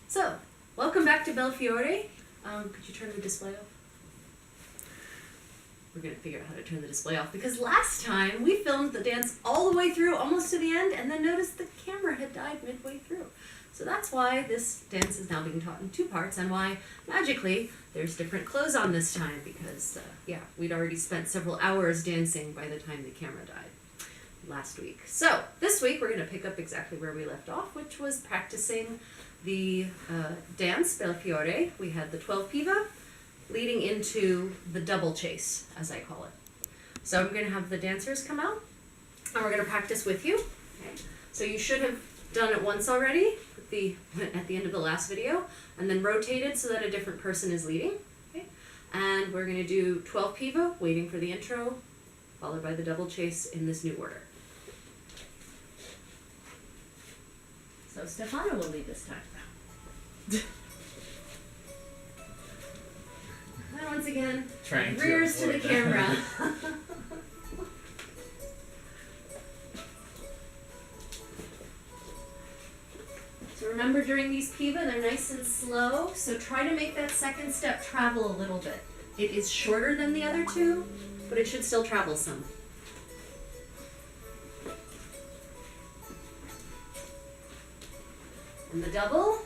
So, welcome back to Belfiore. Could you turn the display off? We're going to figure out how to turn the display off because last time we filmed the dance all the way through, almost to the end, and then noticed the camera had died midway through. So that's why this dance is now being taught in two parts, and why, magically, there's different clothes on this time because, we'd already spent several hours dancing by the time the camera died last week. So, this week we're going to pick up exactly where we left off, which was practicing the dance, Belfiore. We had the 12 piva leading into the double chase, as I call it. So I'm going to have the dancers come out, and we're going to practice with you. Okay. So you should have done it once already at the end of the last video, and then rotated so that a different person is leading. Okay. And we're going to do 12 piva, waiting for the intro, followed by the double chase in this new order. So Stefano will lead this time. And once again, rears to the camera. So remember, during these piva, they're nice and slow, so try to make that second step travel a little bit. It is shorter than the other two, but it should still travel some. And the double.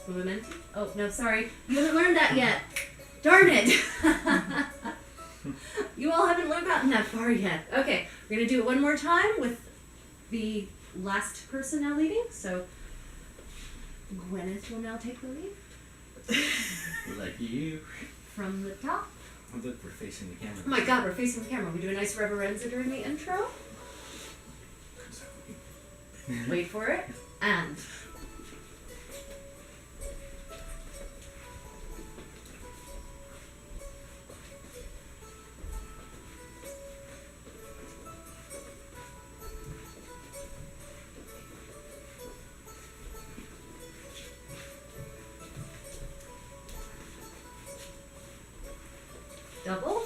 Movimenti? Oh, no, sorry. You haven't learned that yet. Darn it! You all haven't gotten that far yet. Okay, we're going to do it one more time with the last person now leading. So, Gwyneth will now take the lead. Like you. From the top. Oh, look, we're facing the camera. Oh my god, we're facing the camera. We do a nice reverenza during the intro. Wait for it. And... double.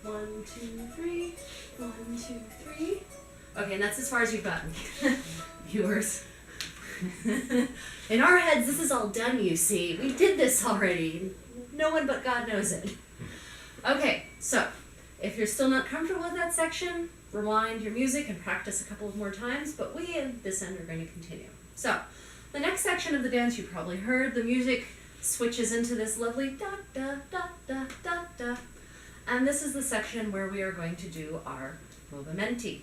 1, 2, 3. 1, 2, 3. Okay, and that's as far as you've gotten, viewers. In our heads, this is all done, you see. We did this already. No one but God knows it. Okay, so if you're still not comfortable with that section, rewind your music and practice a couple of more times, but we at this end are going to continue. So, the next section of the dance, you probably heard the music switches into this lovely da-da-da-da-da-da. And this is the section where we are going to do our movimenti.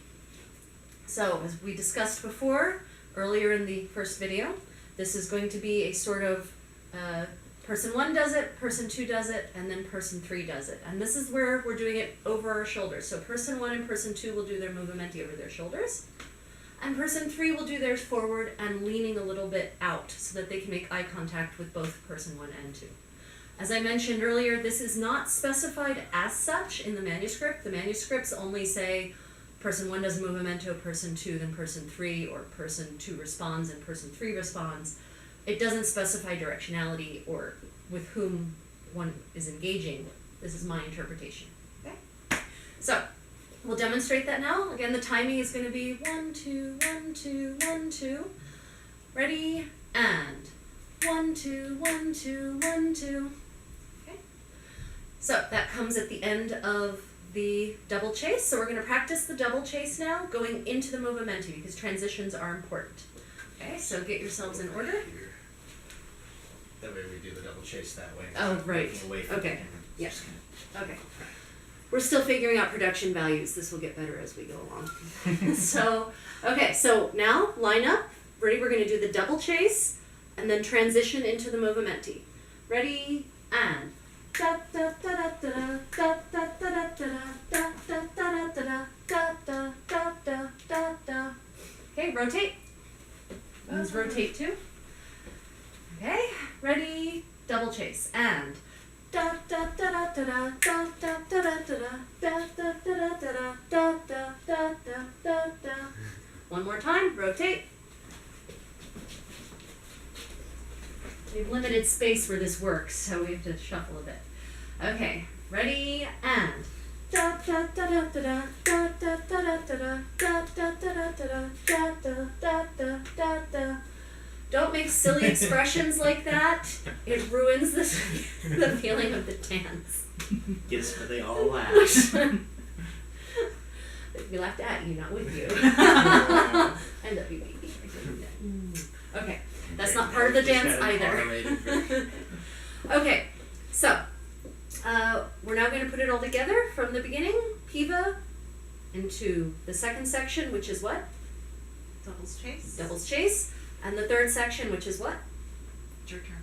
So, as we discussed before, earlier in the first video, this is going to be a sort of person 1 does it, person 2 does it, and then person 3 does it. And this is where we're doing it over our shoulders. So person 1 and person 2 will do their movimenti over their shoulders. And person 3 will do theirs forward and leaning a little bit out so that they can make eye contact with both person 1 and 2. As I mentioned earlier, this is not specified as such in the manuscript. The manuscripts only say person 1 does a movimento, person 2, then person 3, or person 2 responds and person 3 responds. It doesn't specify directionality or with whom one is engaging. This is my interpretation. Okay? So, we'll demonstrate that now. Again, the timing is going to be 1, 2, 1, 2, 1, 2. Ready? And 1, 2, 1, 2, 1, 2. Okay? So, that comes at the end of the double chase. So we're going to practice the double chase now, going into the movimenti, because transitions are important. Okay, so get yourselves in order. That way we do the double chase that way. Oh, right. Away from Okay. the Yeah. Okay. We're still figuring out production values. This will get better as we go along. So now line up. Ready? We're going to do the double chase and then transition into the movimenti. Ready? And da da da da da da da da da da da da da da da da da. Okay, rotate. Let's rotate too. Okay, ready? Double chase and da da da da da da da da da da da da da da da. One more time, rotate. We have limited space where this works, so we have to shuffle a bit. Okay, ready, and da da da da da da da da da Don't make silly expressions like that. It ruins the feeling of the dance. Yes, but they all laugh. We laughed at you, not with you. I love you, baby. Okay, that's not part of the dance either. Okay, so we're now going to put it all together from the beginning. Piva into the second section, which is what? Doubles chaise. Doubles chaise. And the third section, which is what? It's your turn.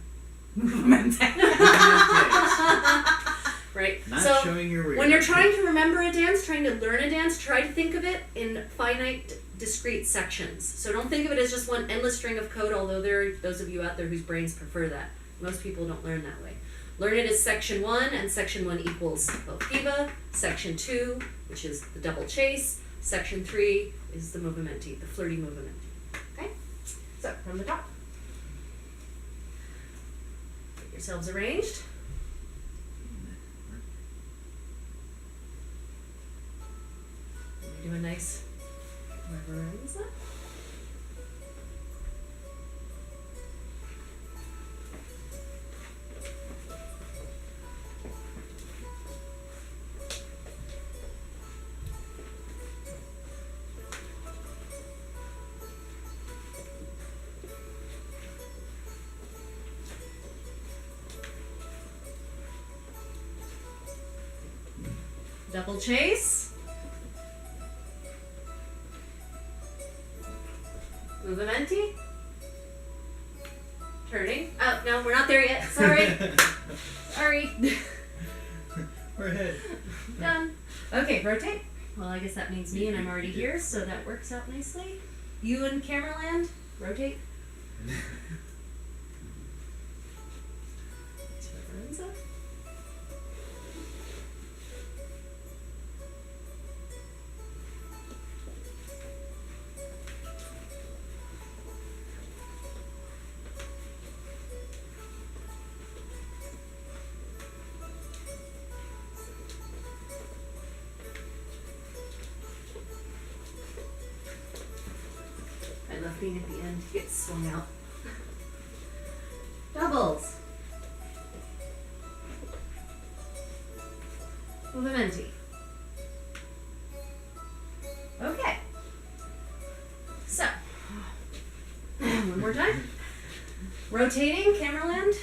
Right. Not so showing your rear. when you're trying to remember a dance, trying to learn a dance, try to think of it in finite, discrete sections. So don't think of it as just one endless string of code, although there are those of you out there whose brains prefer that. Most people don't learn that way. Learn it as section 1, and section 1 equals Belfiore. Section 2, which is the double chaise. Section 3 is the movimenti, the flirty movimenti. Okay? So, from the top. Get yourselves arranged. Do a nice reverenza. Double chaise. Movimenti. Turning. Oh, no, we're not there yet. Sorry. Sorry. We're ahead. Done. Okay, rotate. Well, I guess that means me, and I'm already here, so that works out nicely. You in Cameraland, rotate. Reverenza. I love being at the end. You get swung out. Doubles. Movimenti. Okay. So, one more time. Rotating, Cameraland.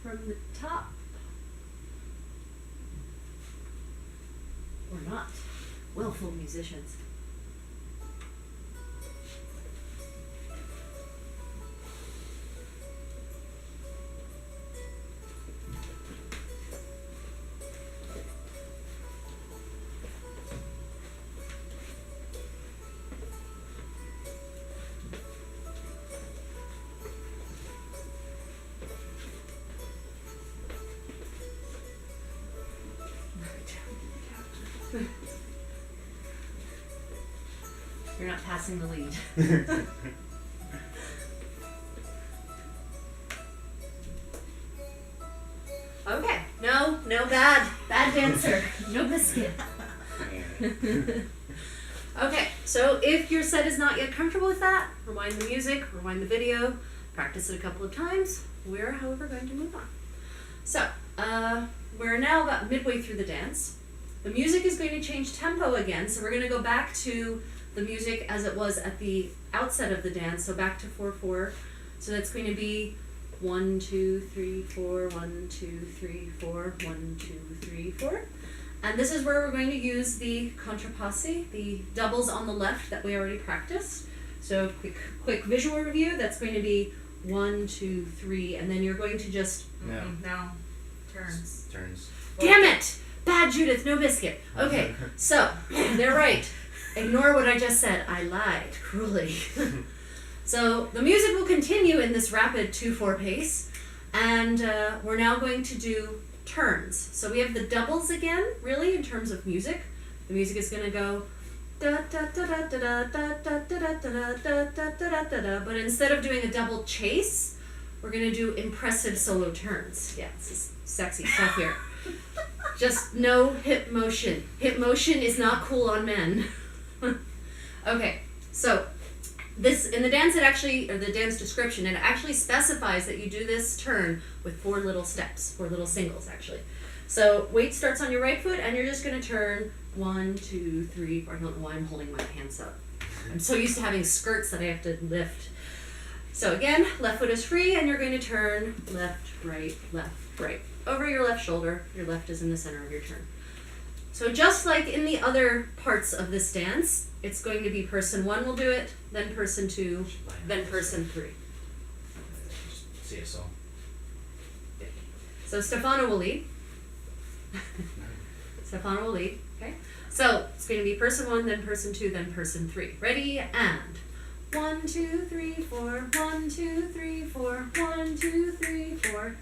From the top. Or not. Willful musicians. You're not passing the lead. Okay. No bad dancer. No biscuit. Okay, so if your set is not yet comfortable with that, rewind the music, rewind the video, practice it a couple of times. We're, however, going to move on. So, we're now about midway through the dance. The music is going to change tempo again, so we're going to go back to the music as it was at the outset of the dance, so back to 4/4. So that's going to be 1, 2, 3, 4, 1, 2, 3, 4, 1, 2, 3, 4. And this is where we're going to use the contrapassi, the doubles on the left that we already practiced. So quick visual review, that's going to be 1, 2, 3, and then you're going to just... No. No. Turns. Turns. Damn it! Bad Judith, no biscuit. Okay, so, they're right. Ignore what I just said. I lied cruelly. So, the music will continue in this rapid 2/4 pace, and we're now going to do turns. So we have the doubles again, really, in terms of music. The music is going to go da da da da da da da da da da da da da da da, but instead of doing a double chaise, we're going to do impressive solo turns. Yeah, this is sexy stuff here. Just no hip motion. Hip motion is not cool on men. Okay, so this in the dance or the dance description, it actually specifies that you do this turn with 4 little steps, 4 little singles actually. So weight starts on your right foot and you're just gonna turn 1, 2, 3, 4. I don't know why I'm holding my hands up. I'm so used to having skirts that I have to lift. So again, left foot is free and you're going to turn left, right, over your left shoulder. Your left is in the center of your turn. So just like in the other parts of this dance, it's going to be person 1 will do it, then person 2, then person 3. See a song. So Stefano will lead. Stefano will lead, okay? So it's going to be person 1, then person 2, then person 3. Ready, and 1, 2, 3, 4, 1, 2, 3, 4, 1, 2, 3, 4.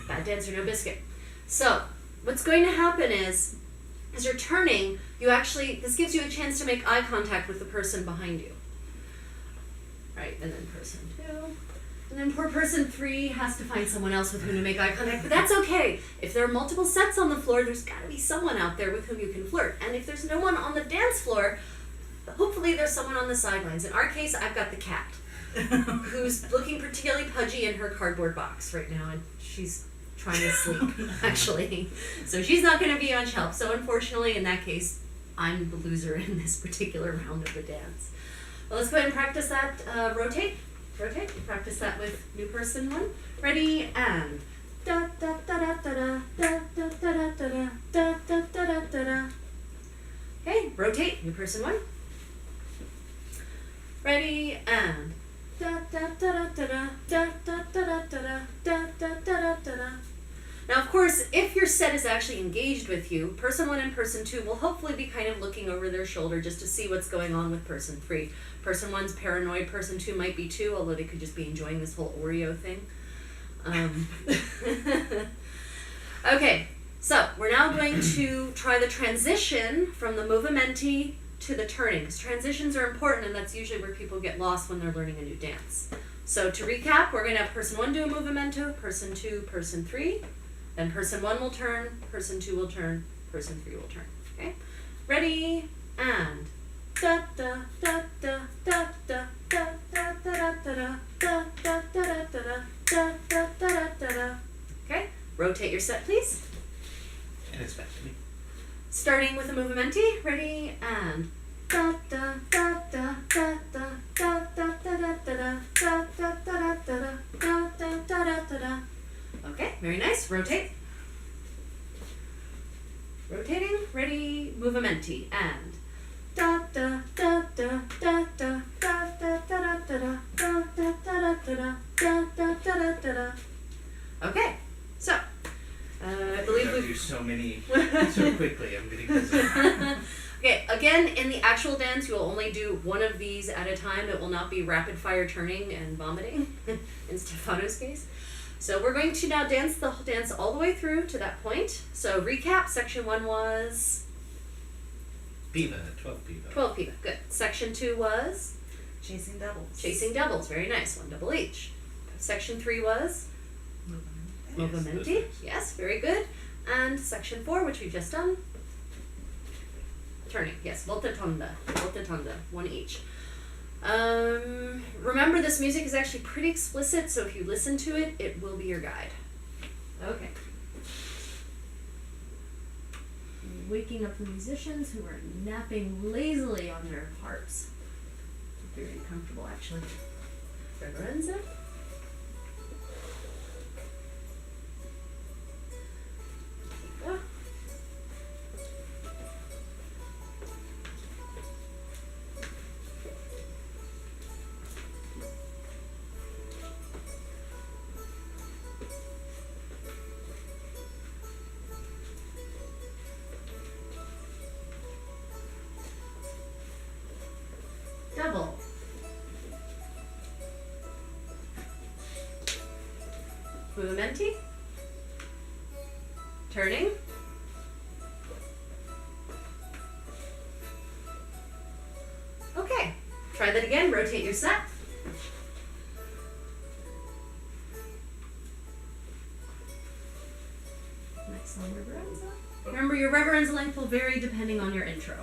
Bad dancer, no biscuit. So what's going to happen is, as you're turning, this gives you a chance to make eye contact with the person behind you. Right, and then person 2. And then poor person 3 has to find someone else with whom to make eye contact, but that's okay. If there are multiple sets on the floor, there's got to be someone out there with whom you can flirt. And if there's no one on the dance floor, hopefully there's someone on the sidelines. In our case, I've got the cat, who's looking particularly pudgy in her cardboard box right now, and she's trying to sleep, actually. So she's not going to be much help. So unfortunately, in that case, I'm the loser in this particular round of the dance. Well, let's go ahead and practice that. Rotate. Practice that with new person 1. Ready, and da da da da da da da da da da da da da da da. Okay, rotate, new person 1. Ready, and da da da da da da da da da da da da da. Now, of course, if your set is actually engaged with you, person 1 and person 2 will hopefully be kind of looking over their shoulder just to see what's going on with person 3. Person 1's paranoid, person 2 might be too, although they could just be enjoying this whole Oreo thing. Okay, so we're now going to try the transition from the movimenti to the turning, because transitions are important, and that's usually where people get lost when they're learning a new dance. So to recap, we're going to have person 1 do a movimento, person 2, person 3. Then person 1 will turn, person 2 will turn, person 3 will turn. Okay? Ready, and da da da da da da da da da da da da da da da. Okay? Rotate your set, please. And it's back to me. Starting with a movimenti. Ready, and da da da da da da da da da da da da da da. Okay, very nice. Rotate. Rotating. Ready, movimenti, and da da da da da da da da da da da da. Okay, so I believe we do so many so quickly. I'm getting dizzy. Okay, again, in the actual dance, you will only do one of these at a time. It will not be rapid fire turning and vomiting in Stefano's case. So we're going to now dance the dance all the way through to that point. So recap, section 1 was? Piva, 12 piva. 12 piva, good. Section 2 was? Chasing doubles. Chasing doubles, very nice, 1 double each. Section 3 was? Movimenti, yes, very good. And section 4, which we've just done? Turning, yes, volta tonda, 1 each. Remember, this music is actually pretty explicit, so if you listen to it, it will be your guide. Okay. Waking up the musicians who are napping lazily on their harps. Very comfortable, actually. Reverenza. Double. Movimenti. Turning. Okay, try that again, rotate your set. will vary depending on your intro.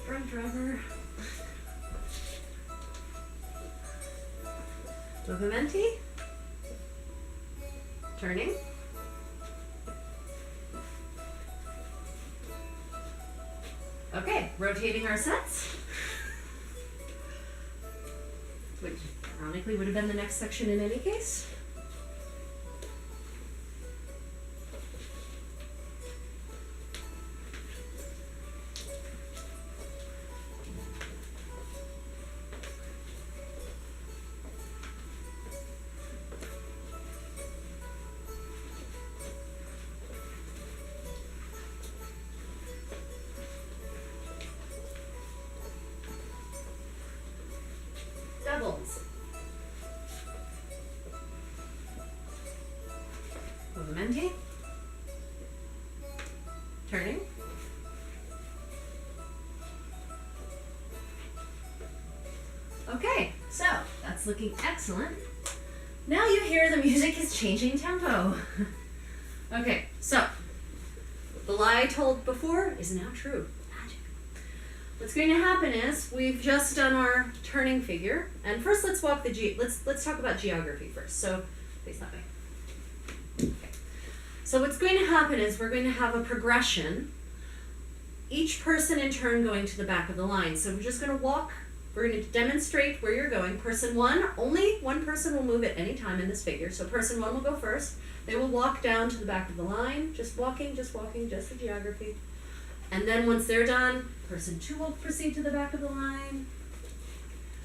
Drunk driver. Movimenti. Turning. Okay, rotating our sets. Which ironically would have been the next section in any case. Doubles. Movimenti. Turning. Okay, so that's looking excellent. Now you hear the music is changing tempo. Okay, so the lie I told before is now true. Magic. What's going to happen is we've just done our turning figure, and first let's walk the let's talk about geography first. So face that way. Okay. So what's going to happen is we're going to have a progression. Each person in turn going to the back of the line. So we're just going to walk. We're going to demonstrate where you're going. Person one, only one person will move at any time in this figure. So person one will go first. They will walk down to the back of the line, just walking, just the geography. And then once they're done, person two will proceed to the back of the line.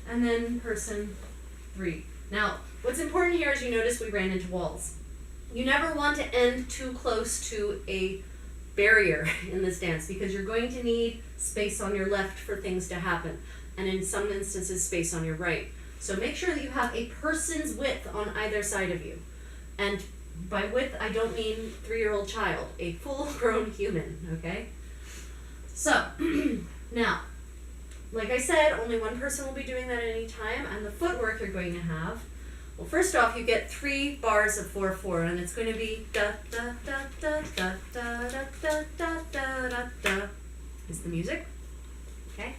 And then person three. Now, what's important here is you notice we ran into walls. You never want to end too close to a barrier in this dance because you're going to need space on your left for things to happen. And in some instances, space on your right. So make sure that you have a person's width on either side of you. And by width, I don't mean 3-year-old child, a full-grown human, okay? So, now, like I said, only one person will be doing that at any time, and the footwork you're going to have, well, first off, you get 3 bars of 4/4, and it's going to be da da da da da da da da da da da da is the music, okay?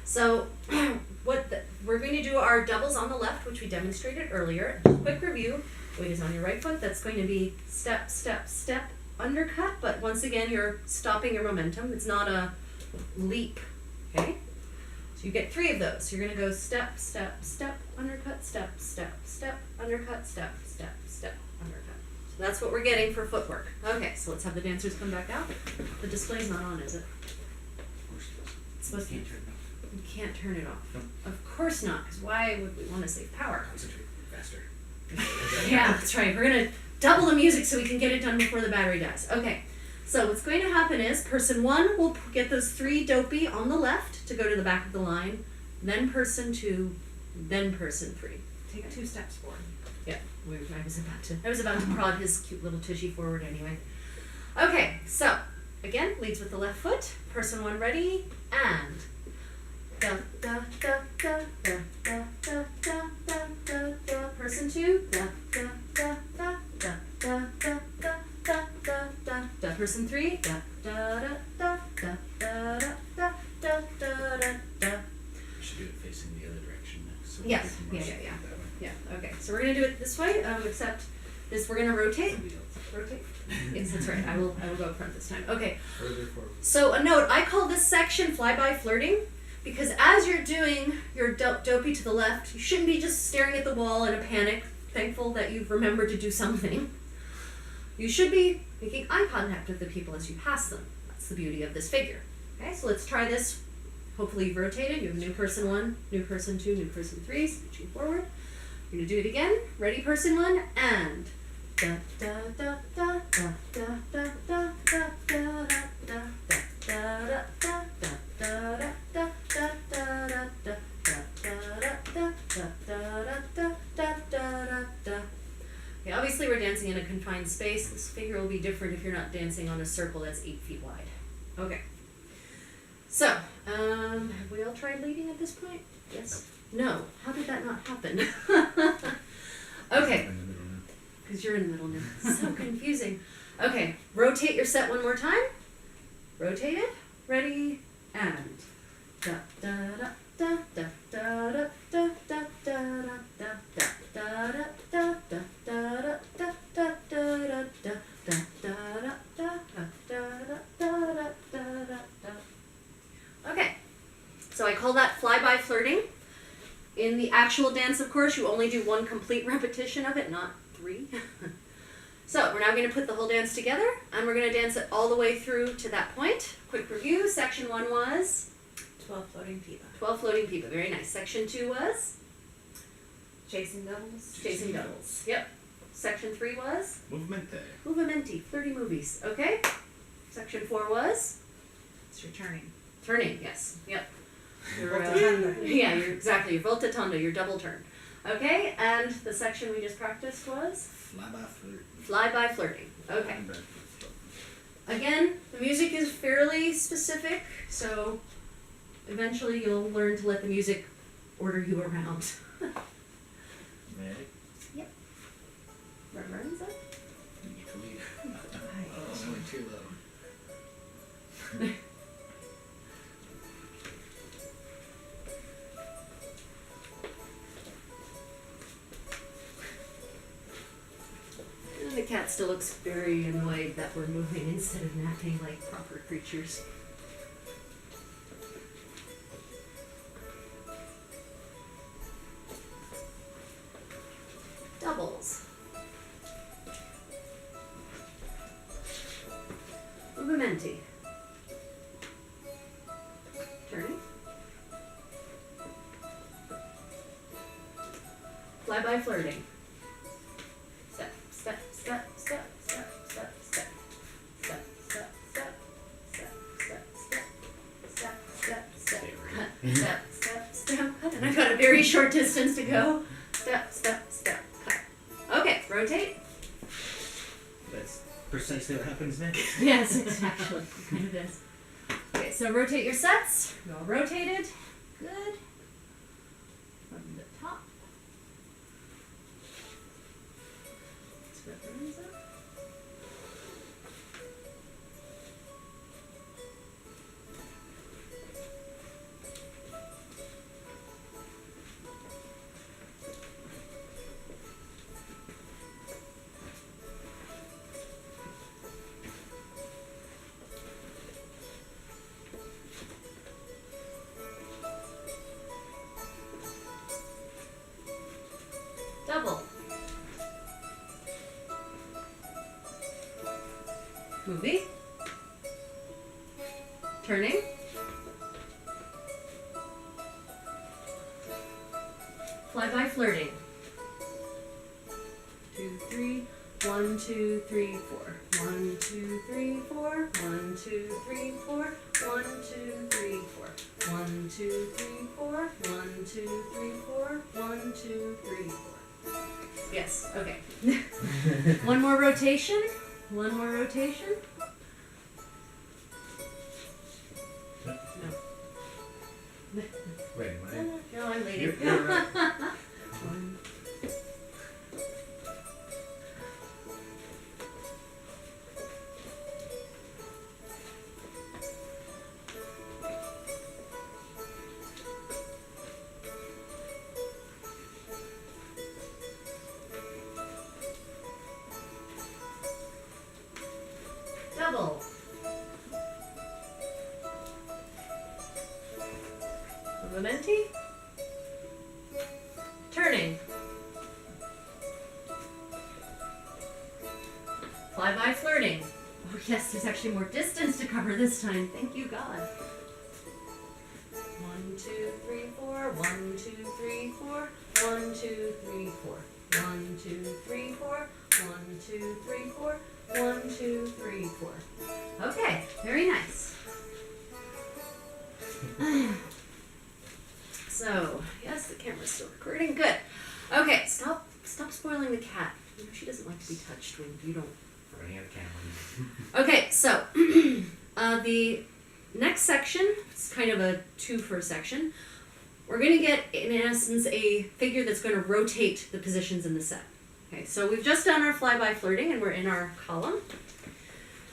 So, we're going to do our doubles on the left, which we demonstrated earlier. Quick review. Weight is on your right foot. That's going to be step, step, step, undercut. But once again, you're stopping your momentum. It's not a leap, okay? So you get 3 of those. You're going to go step, step, step, undercut, step, step, step, undercut, step, step, step, undercut. So that's what we're getting for footwork. Okay, so let's have the dancers come back out. The display's not on, is it? It's supposed to be. You can't turn it off. No. Of course not, because why would we want to save power? Concentrate faster. Yeah, that's right. We're going to double the music so we can get it done before the battery dies. Okay, so what's going to happen is person 1 will get those 3 dopey on the left to go to the back of the line, then person 2, then person 3. Take 2 steps forward. Yeah, I was about to prod his cute little tushy forward anyway. Okay, so again, leads with the left foot. Person 1 ready, and da da da da da da da da da da da. Person 2, da da da da da da da da da da da da. Person 3, da da da da da da da da da da da. We should do it facing the other direction next. So Yes. we Yeah, can yeah, yeah. that way. Yeah, okay. So we're gonna do it this way, except this we're gonna rotate. Somebody else. Rotate. Yes, that's right. I will go up front this time. Okay. Further forward. So a note, I call this section flyby flirting because as you're doing your dopey to the left, you shouldn't be just staring at the wall in a panic, thankful that you've remembered to do something. You should be making eye contact with the people as you pass them. That's the beauty of this figure. Okay, so let's try this. Hopefully you've rotated. You have new person 1, new person 2, new person 3, switching forward. We're gonna do it again. Ready, person 1, and da da da da da da da da da da da da da da da da da. Okay, obviously we're dancing in a confined space. This figure will be different if you're not dancing on a circle that's 8 feet wide. Okay. So, have we all tried leading at this point? Yes? No. How did that not happen? Okay. Because you're in the middle now. So confusing. Okay, rotate your set one more time. Rotate it. Ready, and da da da da da da da da da da da da da da. Okay, so I call that flyby flirting. In the actual dance, of course, you only do one complete repetition of it, not 3. So we're now going to put the whole dance together, and we're going to dance it all the way through to that point. Quick review, section 1 was? 12 floating pipa. 12 floating pipa, very nice. Section 2 was? Chasing doubles. Chasing doubles, yep. Section 3 was? Movement. Movimenti, 30 movies, okay. Section 4 was? It's returning. Turning, yes, yep. Your, Volta-tondo. yeah, you're exactly, your volta tondo, your double turn. Okay, and the section we just practiced was? Flyby flirt. Flyby flirting, okay. Again, the music is fairly specific, so eventually you'll learn to let the music order you around. Ready? Yep. Reverends up. Oh, only too low. And the cat still looks very annoyed that we're moving instead of napping like proper creatures. Doubles. Movimenti. Turning. Flyby flirting. Step, step, step, step, step, step, step. Step, step, step, step, step, step, step, step, step, cut, step, step, step, cut. And I've got a very short distance to go. Step, step, step, cut. Okay, rotate. That's precisely what happens next. Yes, it's actually kind of is. Okay, so rotate your sets. You're all rotated. Good. From the top. Spread the arms up. Double. Movie. Turning. Flyby flirting. 2, 3. 1, 2, 3, 4. 1, 2, 3, 4. 1, 2, 3, 4. 1, 2, 3, 4. 1, 2, 3, 4. 1, 2, 3, 4. 1, 2, 3, 4. Yes, okay. One more rotation. One more rotation. No. Wait, am I? No, I'm leading. You're right. One. Double. Movimenti. Turning. Flyby flirting. Oh yes, there's actually more distance to cover this time. Thank you, God. 1, 2, 3, 4. 1, 2, 3, 4. 1, 2, 3, 4. 1, 2, 3, 4. 1, 2, 3, 4. 1, 2, 3, 4. Okay, very nice. So, yes, the camera's still recording. Good. Okay, stop spoiling the cat. You know, she doesn't like to be touched when you don't. Running out of camera. Okay, so the next section, it's kind of a two-for section. We're going to get, in essence, a figure that's going to rotate the positions in the set. Okay, so we've just done our flyby flirting, and we're in our column.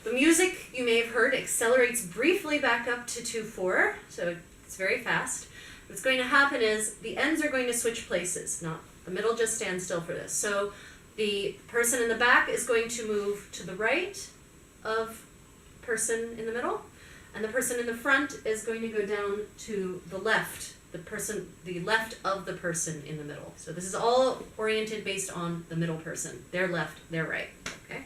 The music, you may have heard, accelerates briefly back up to 2/4, so it's very fast. What's going to happen is the ends are going to switch places. Not the middle just stands still for this. So the person in the back is going to move to the right of person in the middle, and the person in the front is going to go down to the left. The left of the person in the middle. So this is all oriented based on the middle person. Their left, their right. Okay?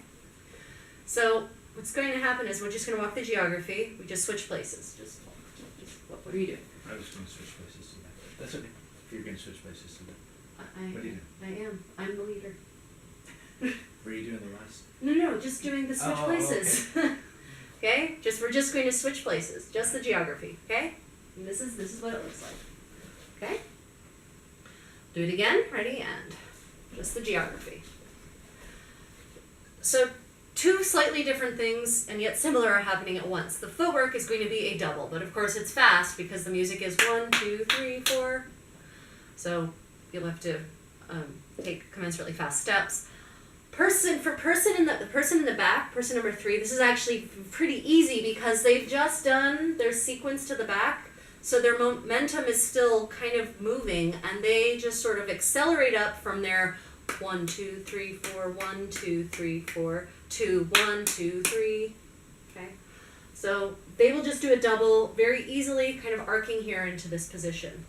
So what's going to happen is we're just going to walk the geography. We just switch places. Just what are you doing? I was going to switch places to that. That's okay. If you're going to switch places to that. What are you doing? I am. I'm the leader. Were you doing the last? No, just doing the switch places. Okay. Okay? We're just going to switch places. Just the geography. Okay? And this is what it looks like. Okay? Do it again. Ready? And just the geography. So two slightly different things and yet similar are happening at once. The footwork is going to be a double, but of course it's fast because the music is 1, 2, 3, 4. So you'll have to take commensurately fast steps. The person in the back, person number 3, this is actually pretty easy because they've just done their sequence to the back. So their momentum is still kind of moving, and they just sort of accelerate up from their 1, 2, 3, 4, 1, 2, 3, 4, to 1, 2, 3. Okay? So they will just do a double very easily, kind of arcing here into this position.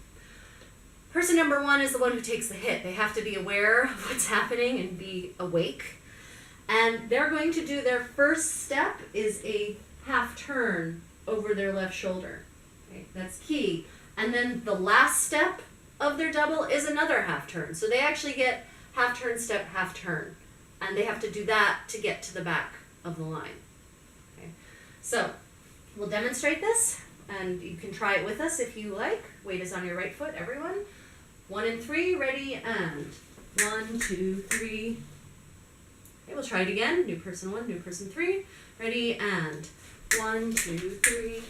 Person number 1 is the one who takes the hit. They have to be aware of what's happening and be awake. And they're going to do their first step is a half turn over their left shoulder. Okay, that's key. And then the last step of their double is another half turn. So they actually get half turn, step, half turn. And they have to do that to get to the back of the line. Okay. So we'll demonstrate this, and you can try it with us if you like. Weight is on your right foot, everyone. 1 and 3, ready, and 1, 2, 3. Okay, we'll try it again. New person 1, new person 3. Ready, and 1, 2, 3.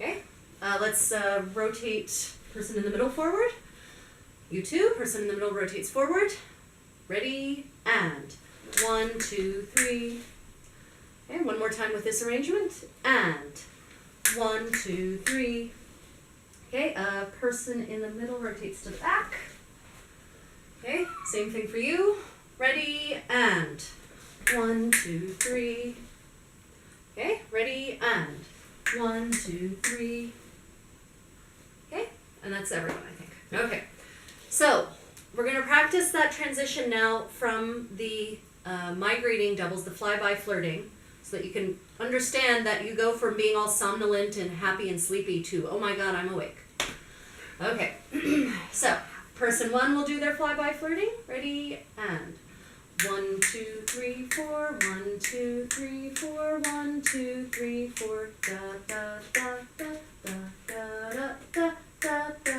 Okay, let's rotate person in the middle forward. You too, person in the middle rotates forward. Ready, and 1, 2, 3. Okay, one more time with this arrangement, and 1, 2, 3. Okay, person in the middle rotates to the back. Okay, same thing for you. Ready, and 1, 2, 3. Okay, ready, and 1, 2, 3. Okay, and that's everyone, I think. Okay, so we're going to practice that transition now from the migrating doubles, the flyby flirting, so that you can understand that you go from being all somnolent and happy and sleepy to, oh my god, I'm awake. Okay, so person 1 will do their flyby flirting. Ready, and 1, 2, 3, 4, 1, 2, 3, 4, 1, 2, 3, 4, da da da da da da da da da da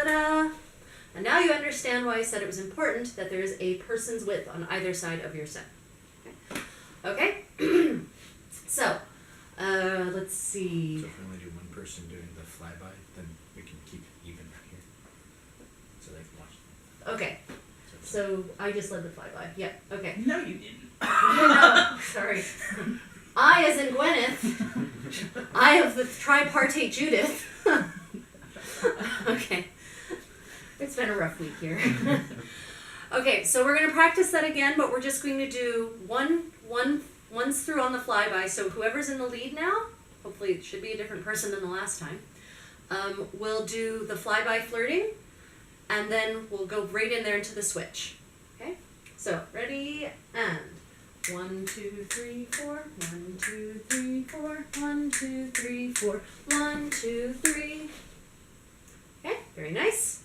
da. And now you understand why I said it was important that there is a person's width on either side of your set. Okay? So, let's see. So if we only do one person doing the flyby, then we can keep it even right here. So they can watch. Okay. So I just led the flyby. Yeah, okay. No, you didn't. No, sorry. I as in Gwyneth. I of the tripartite Judith. Okay. It's been a rough week here. Okay, so we're going to practice that again, but we're just going to do once through on the flyby. So whoever's in the lead now, hopefully it should be a different person than the last time, will do the flyby flirting, and then we'll go right in there into the switch. Okay? So, ready, and 1, 2, 3, 4, 1, 2, 3, 4, 1, 2, 3, 4, 1, 2, 3. Okay, very nice.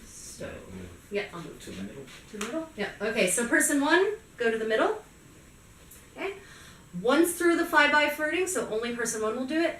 So, yeah, I'll move to the middle. to the middle? Yeah, okay, so person 1, go to the middle. Okay, once through the flyby flirting, so only person 1 will do it.